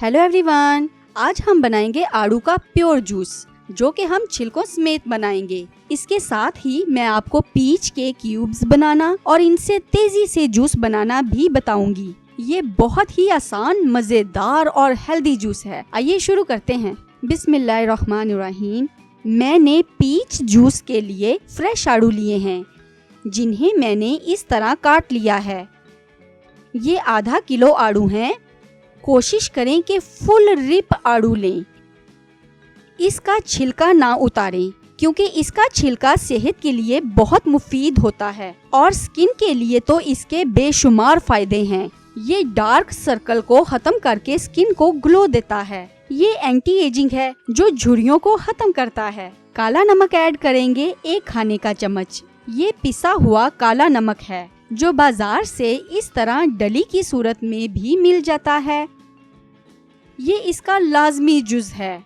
Hello everyone, आज हम बनाएंगे आड़ू का प्योर जूस जो कि हम छिलकों समेत बनाएंगे। इसके साथ ही मैं आपको पीच के क्यूब्स बनाना और इनसे तेजी से जूस बनाना भी बताऊंगी। ये बहुत ही आसान, मजेदार और हेल्दी जूस है। आइए शुरू करते हैं। बिस्मिल्लाहिर्रहमानिर्रहीम। मैंने पीच जूस के लिए फ्रेश आड़ू लिए हैं, जिन्हें मैंने इस तरह काट लिया है। ये आधा किलो आड़ू हैं। कोशिश करें कि फुल रिप आड़ू लें। इसका छिलका ना उतारें, क्योंकि इसका छिलका सेहत के लिए बहुत मुफीद होता है और स्किन के लिए तो इसके बेशुमार फायदे हैं। ये डार्क सर्कल को खत्म करके स्किन को ग्लो देता है। ये एंटी एजिंग है जो झुर्रियों को खत्म करता है। काला नमक ऐड करेंगे 1 खाने का चम्मच। ये पिसा हुआ काला नमक है जो बाजार से इस तरह डली की सूरत में भी मिल जाता है। ये इसका लाजमी जुज है।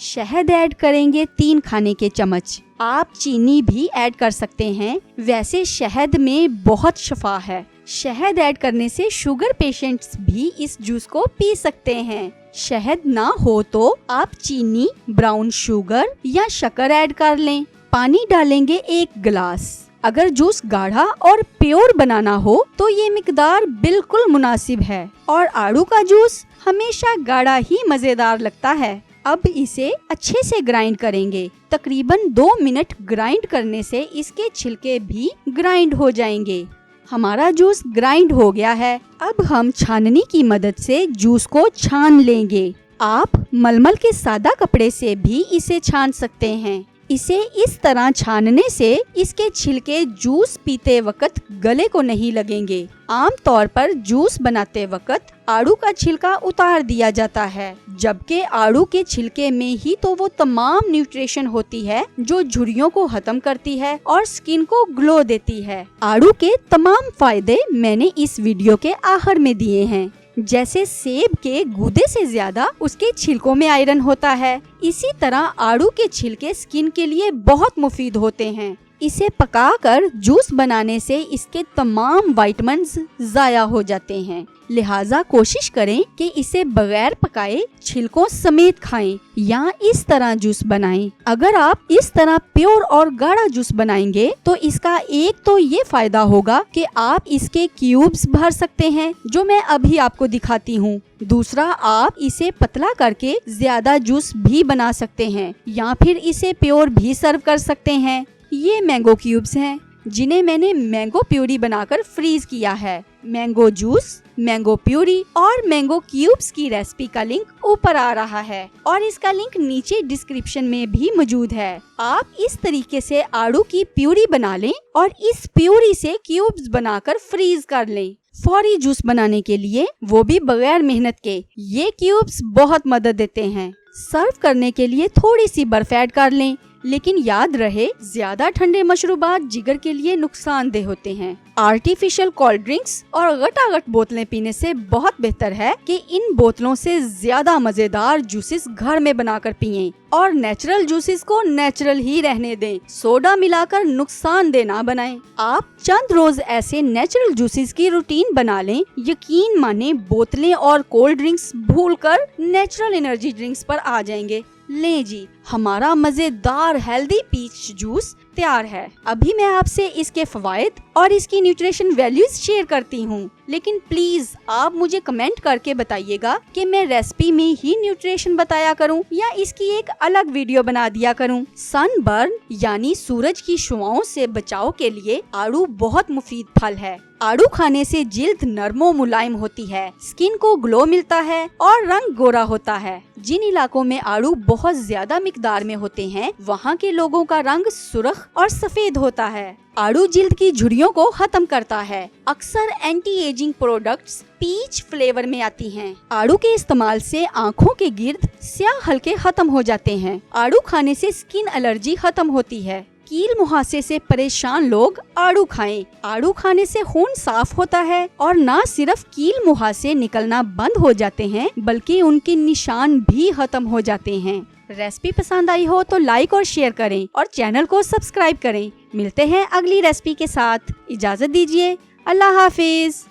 शहद ऐड करेंगे 3 खाने के चम्मच। आप चीनी भी ऐड कर सकते हैं, वैसे शहद में बहुत शफा है। शहद ऐड करने से शुगर पेशेंट्स भी इस जूस को पी सकते हैं। शहद ना हो तो आप चीनी, ब्राउन शुगर या शक्कर ऐड कर लें। पानी डालेंगे 1 गिलास। अगर जूस गाढ़ा और प्योर बनाना हो तो ये मिकदार बिल्कुल मुनासिब है और आड़ू का जूस हमेशा गाढ़ा ही मजेदार लगता है। अब इसे अच्छे से ग्राइंड करेंगे। तकरीबन 2 मिनट ग्राइंड करने से इसके छिलके भी ग्राइंड हो जाएंगे। हमारा जूस ग्राइंड हो गया है। अब हम छाननी की मदद से जूस को छान लेंगे। आप मलमल के सादा कपड़े से भी इसे छान सकते हैं। इसे इस तरह छानने से इसके छिलके जूस पीते वक्त गले को नहीं लगेंगे। आमतौर पर जूस बनाते वक्त आड़ू का छिलका उतार दिया जाता है, जबकि आड़ू के छिलके में ही तो वो तमाम न्यूट्रिशन होती है जो झुर्रियों को खत्म करती है और स्किन को ग्लो देती है। आड़ू के तमाम फायदे मैंने इस वीडियो के आखिर में दिए हैं। जैसे सेब के गूदे से ज्यादा उसके छिलकों में आयरन होता है, इसी तरह आड़ू के छिलके स्किन के लिए बहुत मुफीद होते हैं। इसे पकाकर जूस बनाने से इसके तमाम विटामिन्स जाया हो जाते हैं। लिहाजा कोशिश करें कि इसे बगैर पकाए छिलकों समेत खाएं या इस तरह जूस बनाएं। अगर आप इस तरह प्योर और गाढ़ा जूस बनाएंगे तो इसका एक तो ये फायदा होगा कि आप इसके क्यूब्स भर सकते हैं, जो मैं अभी आपको दिखाती हूँ। दूसरा, आप इसे पतला करके ज्यादा जूस भी बना सकते हैं या फिर इसे प्योर भी सर्व कर सकते हैं। ये मैंगो क्यूब्स हैं, जिन्हें मैंने मैंगो प्यूरी बनाकर फ्रीज किया है। मैंगो जूस, मैंगो प्यूरी और मैंगो क्यूब्स की रेसिपी का लिंक ऊपर आ रहा है और इसका लिंक नीचे डिस्क्रिप्शन में भी मौजूद है। आप इस तरीके से आड़ू की प्यूरी बना लें और इस प्यूरी से क्यूब्स बनाकर फ्रीज कर लें। फौरी जूस बनाने के लिए, वो भी बगैर मेहनत के, ये क्यूब्स बहुत मदद देते हैं। सर्व करने के लिए थोड़ी सी बर्फ ऐड कर लें, लेकिन याद रहे ज्यादा ठंडे मशरूबात जिगर के लिए नुकसानदेह होते हैं। आर्टिफिशियल कोल्ड ड्रिंक्स और गटागट बोतलें पीने से बहुत बेहतर है कि इन बोतलों से ज्यादा मजेदार जूसेस घर में बनाकर पिएं और नेचुरल जूसेस को नेचुरल ही रहने दें। सोडा मिलाकर नुकसानदेह ना बनाएं। आप चंद रोज ऐसे नेचुरल जूसेस की रूटीन बना लें, यकीन माने बोतलें और कोल्ड ड्रिंक्स भूलकर नेचुरल एनर्जी ड्रिंक्स पर आ जाएंगे। ले जी, हमारा मजेदार हेल्दी पीच जूस तैयार है। अभी मैं आपसे इसके फवायद और इसकी न्यूट्रिशन वैल्यूज शेयर करती हूँ, लेकिन प्लीज आप मुझे कमेंट करके बताइएगा कि मैं रेसिपी में ही न्यूट्रिशन बताया करूँ या इसकी एक अलग वीडियो बना दिया करूँ। सनबर्न यानी सूरज की शुआओं से बचाव के लिए आड़ू बहुत मुफीद फल है। आड़ू खाने से जिल्द नरमो मुलायम होती है, स्किन को ग्लो मिलता है और रंग गोरा होता है। जिन इलाकों में आड़ू बहुत ज्यादा मिकदार में होते हैं, वहाँ के लोगों का रंग सुर्ख और सफेद होता है। आड़ू जिल्द की झुर्रियों को खत्म करता है। अक्सर anti ageing products peach flavour में आती हैं। आड़ू के इस्तेमाल से आँखों के गिर्द स्याह हल्के खत्म हो जाते हैं। आड़ू खाने से स्किन एलर्जी खत्म होती है। कील मुहासे से परेशान लोग आड़ू खाएं। आड़ू खाने से खून साफ होता है और न सिर्फ कील मुहासे निकलना बंद हो जाते हैं, बल्कि उनके निशान भी खत्म हो जाते हैं। रेसिपी पसंद आई हो तो लाइक और शेयर करें और चैनल को सब्सक्राइब करें। मिलते हैं अगली रेसिपी के साथ। इजाजत दीजिए। अल्लाह हाफिज।